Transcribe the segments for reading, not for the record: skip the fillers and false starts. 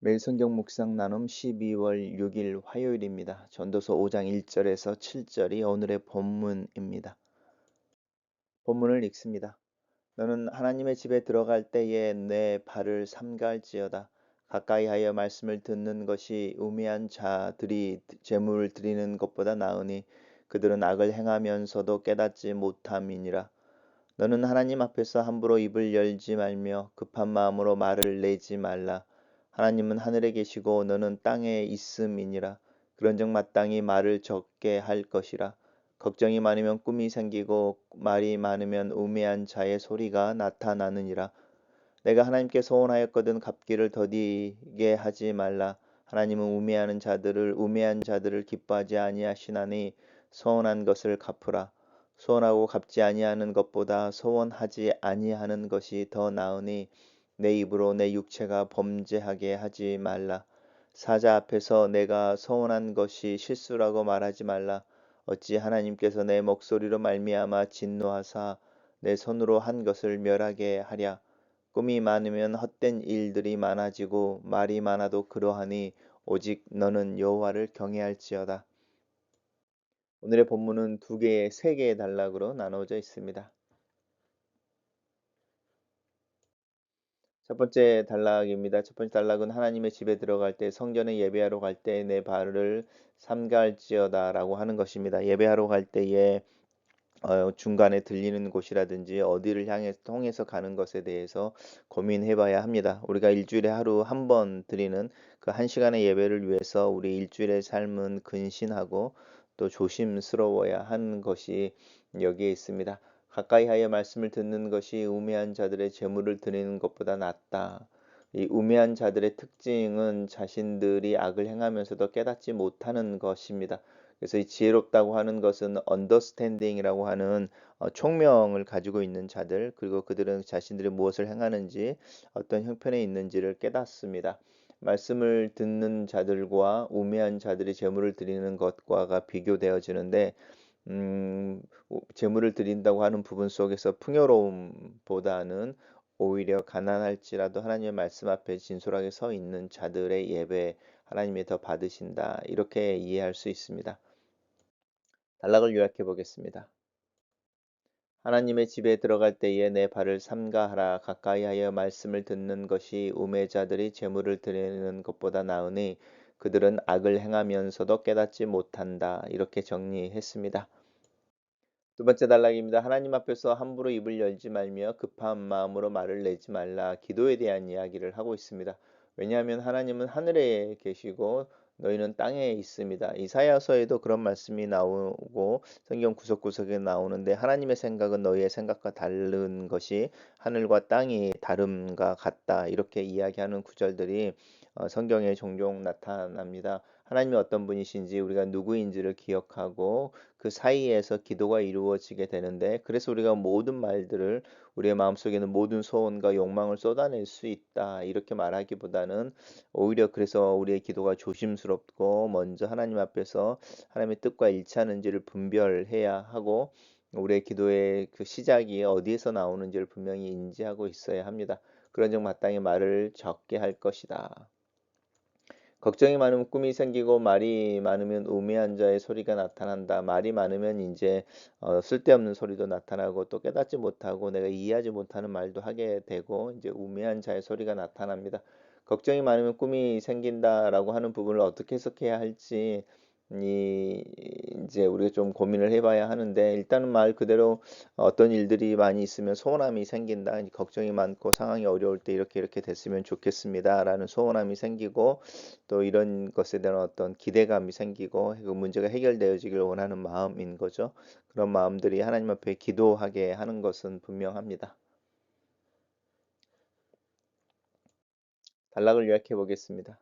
매일 성경 묵상 나눔 12월 6일 화요일입니다. 전도서 5장 1절에서 7절이 오늘의 본문입니다. 본문을 읽습니다. 너는 하나님의 집에 들어갈 때에 내 발을 삼갈지어다. 가까이 하여 말씀을 듣는 것이 우매한 자들이 제물을 드리는 것보다 나으니 그들은 악을 행하면서도 깨닫지 못함이니라. 너는 하나님 앞에서 함부로 입을 열지 말며 급한 마음으로 말을 내지 말라. 하나님은 하늘에 계시고 너는 땅에 있음이니라. 그런즉 마땅히 말을 적게 할 것이라. 걱정이 많으면 꿈이 생기고 말이 많으면 우매한 자의 소리가 나타나느니라. 내가 하나님께 소원하였거든 갚기를 더디게 하지 말라. 하나님은 우매한 자들을 기뻐하지 아니하시나니 소원한 것을 갚으라. 소원하고 갚지 아니하는 것보다 소원하지 아니하는 것이 더 나으니 내 입으로 내 육체가 범죄하게 하지 말라. 사자 앞에서 내가 소원한 것이 실수라고 말하지 말라. 어찌 하나님께서 내 목소리로 말미암아 진노하사 내 손으로 한 것을 멸하게 하랴. 꿈이 많으면 헛된 일들이 많아지고 말이 많아도 그러하니 오직 너는 여호와를 경외할지어다. 오늘의 본문은 세 개의 단락으로 나누어져 있습니다. 첫 번째 단락입니다. 첫 번째 단락은 하나님의 집에 들어갈 때 성전에 예배하러 갈 때 내 발을 삼갈지어다라고 하는 것입니다. 예배하러 갈 때에 중간에 들리는 곳이라든지 어디를 향해 통해서 가는 것에 대해서 고민해 봐야 합니다. 우리가 일주일에 하루 한 번 드리는 그 한 시간의 예배를 위해서 우리 일주일의 삶은 근신하고 또 조심스러워야 하는 것이 여기에 있습니다. 가까이 하여 말씀을 듣는 것이 우매한 자들의 제물을 드리는 것보다 낫다. 이 우매한 자들의 특징은 자신들이 악을 행하면서도 깨닫지 못하는 것입니다. 그래서 이 지혜롭다고 하는 것은 언더스탠딩이라고 하는 총명을 가지고 있는 자들, 그리고 그들은 자신들이 무엇을 행하는지 어떤 형편에 있는지를 깨닫습니다. 말씀을 듣는 자들과 우매한 자들이 제물을 드리는 것과가 비교되어지는데 제물을 드린다고 하는 부분 속에서 풍요로움보다는 오히려 가난할지라도 하나님의 말씀 앞에 진솔하게 서 있는 자들의 예배 하나님이 더 받으신다. 이렇게 이해할 수 있습니다. 단락을 요약해 보겠습니다. 하나님의 집에 들어갈 때에 내 발을 삼가하라. 가까이 하여 말씀을 듣는 것이 우매자들이 제물을 드리는 것보다 나으니 그들은 악을 행하면서도 깨닫지 못한다. 이렇게 정리했습니다. 두 번째 단락입니다. 하나님 앞에서 함부로 입을 열지 말며 급한 마음으로 말을 내지 말라. 기도에 대한 이야기를 하고 있습니다. 왜냐하면 하나님은 하늘에 계시고 너희는 땅에 있습니다. 이사야서에도 그런 말씀이 나오고 성경 구석구석에 나오는데 하나님의 생각은 너희의 생각과 다른 것이 하늘과 땅이 다름과 같다. 이렇게 이야기하는 구절들이 성경에 종종 나타납니다. 하나님이 어떤 분이신지 우리가 누구인지를 기억하고 그 사이에서 기도가 이루어지게 되는데 그래서 우리가 모든 말들을 우리의 마음속에 있는 모든 소원과 욕망을 쏟아낼 수 있다 이렇게 말하기보다는 오히려 그래서 우리의 기도가 조심스럽고 먼저 하나님 앞에서 하나님의 뜻과 일치하는지를 분별해야 하고 우리의 기도의 그 시작이 어디에서 나오는지를 분명히 인지하고 있어야 합니다. 그런즉 마땅히 말을 적게 할 것이다. 걱정이 많으면 꿈이 생기고 말이 많으면 우매한 자의 소리가 나타난다. 말이 많으면 이제 쓸데없는 소리도 나타나고 또 깨닫지 못하고 내가 이해하지 못하는 말도 하게 되고 이제 우매한 자의 소리가 나타납니다. 걱정이 많으면 꿈이 생긴다라고 하는 부분을 어떻게 해석해야 할지 이 이제 우리가 좀 고민을 해봐야 하는데 일단은 말 그대로 어떤 일들이 많이 있으면 소원함이 생긴다. 걱정이 많고 상황이 어려울 때 이렇게 됐으면 좋겠습니다라는 소원함이 생기고 또 이런 것에 대한 어떤 기대감이 생기고 그 문제가 해결되어지길 원하는 마음인 거죠. 그런 마음들이 하나님 앞에 기도하게 하는 것은 분명합니다. 단락을 요약해 보겠습니다.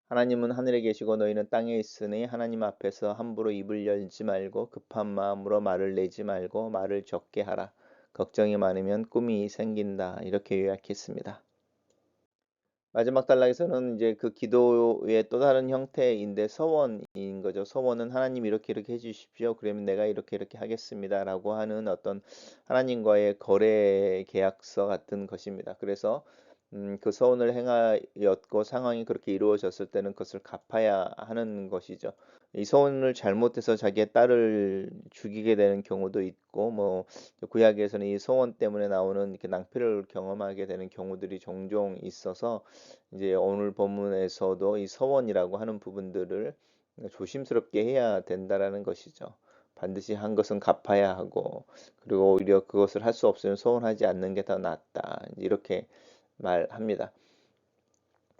하나님은 하늘에 계시고 너희는 땅에 있으니 하나님 앞에서 함부로 입을 열지 말고 급한 마음으로 말을 내지 말고 말을 적게 하라. 걱정이 많으면 꿈이 생긴다. 이렇게 요약했습니다. 마지막 단락에서는 이제 그 기도의 또 다른 형태인데 서원인 거죠. 서원은 하나님 이렇게 해 주십시오. 그러면 내가 이렇게 하겠습니다라고 하는 어떤 하나님과의 거래 계약서 같은 것입니다. 그래서 그 서원을 행하였고 상황이 그렇게 이루어졌을 때는 그것을 갚아야 하는 것이죠. 이 서원을 잘못해서 자기의 딸을 죽이게 되는 경우도 있고 뭐 구약에서는 이 서원 때문에 나오는 이렇게 낭패를 경험하게 되는 경우들이 종종 있어서 이제 오늘 본문에서도 이 서원이라고 하는 부분들을 조심스럽게 해야 된다라는 것이죠. 반드시 한 것은 갚아야 하고 그리고 오히려 그것을 할 수 없으면 서원하지 않는 게 더 낫다. 이렇게 말합니다.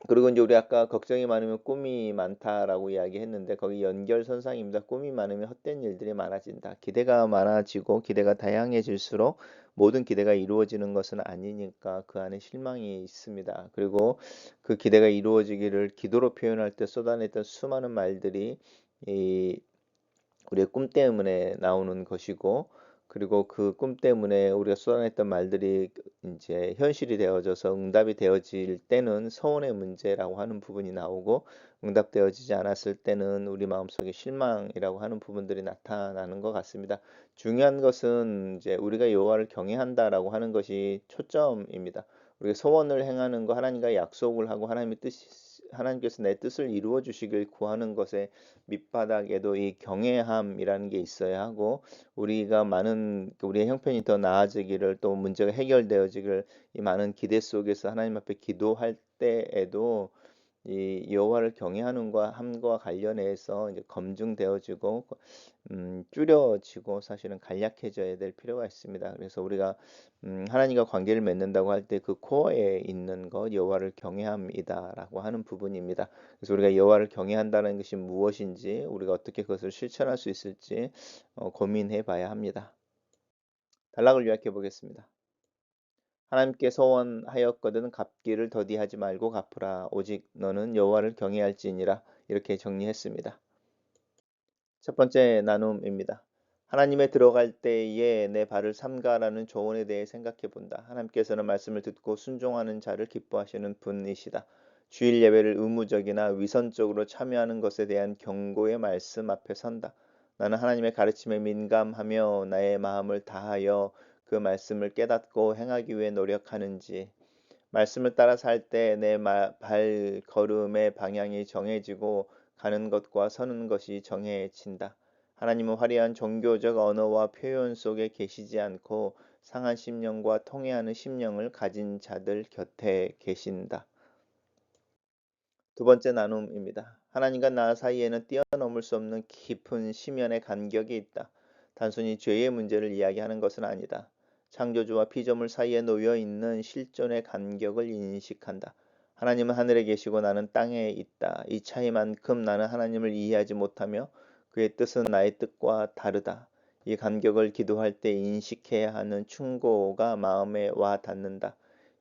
그리고 이제 우리 아까 걱정이 많으면 꿈이 많다라고 이야기했는데 거기 연결선상입니다. 꿈이 많으면 헛된 일들이 많아진다. 기대가 많아지고 기대가 다양해질수록 모든 기대가 이루어지는 것은 아니니까 그 안에 실망이 있습니다. 그리고 그 기대가 이루어지기를 기도로 표현할 때 쏟아냈던 수많은 말들이 이 우리의 꿈 때문에 나오는 것이고 그리고 그 꿈 때문에 우리가 쏟아냈던 말들이 이제 현실이 되어져서 응답이 되어질 때는 서운의 문제라고 하는 부분이 나오고 응답되어지지 않았을 때는 우리 마음속에 실망이라고 하는 부분들이 나타나는 것 같습니다. 중요한 것은 이제 우리가 여호와를 경외한다라고 하는 것이 초점입니다. 우리가 소원을 행하는 거 하나님과 약속을 하고 하나님께서 내 뜻을 이루어 주시길 구하는 것에 밑바닥에도 이 경외함이라는 게 있어야 하고 우리가 많은 우리의 형편이 더 나아지기를 또 문제가 해결되어지기를 이 많은 기대 속에서 하나님 앞에 기도할 때에도 이 여호와를 경외하는 과 함과 관련해서 이제 검증되어지고 줄여지고 사실은 간략해져야 될 필요가 있습니다. 그래서 우리가 하나님과 관계를 맺는다고 할 때 그 코어에 있는 것 여호와를 경외함이다라고 하는 부분입니다. 그래서 우리가 여호와를 경외한다는 것이 무엇인지 우리가 어떻게 그것을 실천할 수 있을지 고민해 봐야 합니다. 단락을 요약해 보겠습니다. 하나님께 소원하였거든 갚기를 더디하지 말고 갚으라. 오직 너는 여호와를 경외할지니라. 이렇게 정리했습니다. 첫 번째 나눔입니다. 하나님에 들어갈 때에 내 발을 삼가라는 조언에 대해 생각해 본다. 하나님께서는 말씀을 듣고 순종하는 자를 기뻐하시는 분이시다. 주일 예배를 의무적이나 위선적으로 참여하는 것에 대한 경고의 말씀 앞에 선다. 나는 하나님의 가르침에 민감하며 나의 마음을 다하여 그 말씀을 깨닫고 행하기 위해 노력하는지 말씀을 따라 살 때 내 발걸음의 방향이 정해지고 가는 것과 서는 것이 정해진다. 하나님은 화려한 종교적 언어와 표현 속에 계시지 않고 상한 심령과 통회하는 심령을 가진 자들 곁에 계신다. 두 번째 나눔입니다. 하나님과 나 사이에는 뛰어넘을 수 없는 깊은 심연의 간격이 있다. 단순히 죄의 문제를 이야기하는 것은 아니다. 창조주와 피조물 사이에 놓여 있는 실존의 간격을 인식한다. 하나님은 하늘에 계시고 나는 땅에 있다. 이 차이만큼 나는 하나님을 이해하지 못하며 그의 뜻은 나의 뜻과 다르다. 이 간격을 기도할 때 인식해야 하는 충고가 마음에 와 닿는다.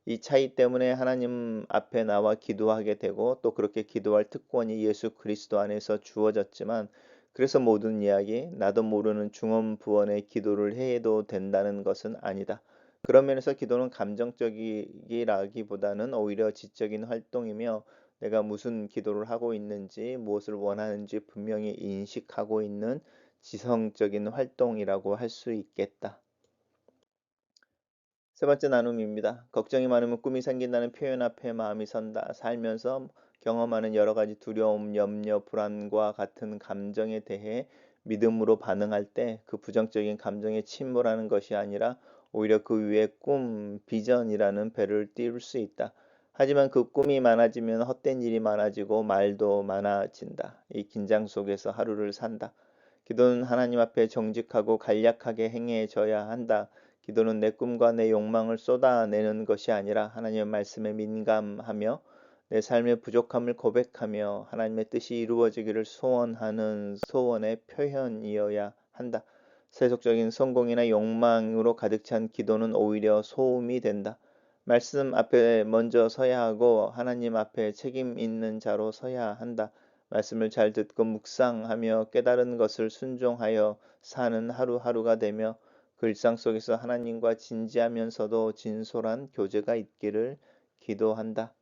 이 차이 때문에 하나님 앞에 나와 기도하게 되고 또 그렇게 기도할 특권이 예수 그리스도 안에서 주어졌지만 그래서 모든 이야기 나도 모르는 중언부언의 기도를 해도 된다는 것은 아니다. 그런 면에서 기도는 감정적이라기보다는 오히려 지적인 활동이며 내가 무슨 기도를 하고 있는지 무엇을 원하는지 분명히 인식하고 있는 지성적인 활동이라고 할 수 있겠다. 세 번째 나눔입니다. 걱정이 많으면 꿈이 생긴다는 표현 앞에 마음이 선다. 살면서 경험하는 여러 가지 두려움, 염려, 불안과 같은 감정에 대해 믿음으로 반응할 때 그 부정적인 감정에 침몰하는 것이 아니라 오히려 그 위에 꿈, 비전이라는 배를 띄울 수 있다. 하지만 그 꿈이 많아지면 헛된 일이 많아지고 말도 많아진다. 이 긴장 속에서 하루를 산다. 기도는 하나님 앞에 정직하고 간략하게 행해져야 한다. 기도는 내 꿈과 내 욕망을 쏟아내는 것이 아니라 하나님의 말씀에 민감하며 내 삶의 부족함을 고백하며 하나님의 뜻이 이루어지기를 소원하는 소원의 표현이어야 한다. 세속적인 성공이나 욕망으로 가득 찬 기도는 오히려 소음이 된다. 말씀 앞에 먼저 서야 하고 하나님 앞에 책임 있는 자로 서야 한다. 말씀을 잘 듣고 묵상하며 깨달은 것을 순종하여 사는 하루하루가 되며 그 일상 속에서 하나님과 진지하면서도 진솔한 교제가 있기를 기도한다.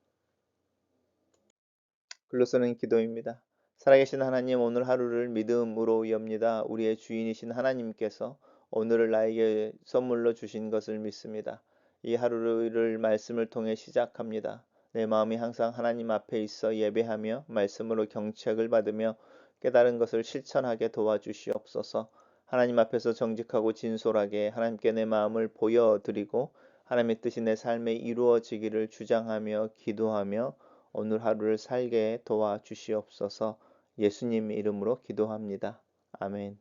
글로서는 기도입니다. 살아계신 하나님, 오늘 하루를 믿음으로 엽니다. 우리의 주인이신 하나님께서 오늘을 나에게 선물로 주신 것을 믿습니다. 이 하루를 말씀을 통해 시작합니다. 내 마음이 항상 하나님 앞에 있어 예배하며 말씀으로 경책을 받으며 깨달은 것을 실천하게 도와주시옵소서. 하나님 앞에서 정직하고 진솔하게 하나님께 내 마음을 보여드리고 하나님의 뜻이 내 삶에 이루어지기를 주장하며 기도하며 오늘 하루를 살게 도와주시옵소서. 예수님 이름으로 기도합니다. 아멘.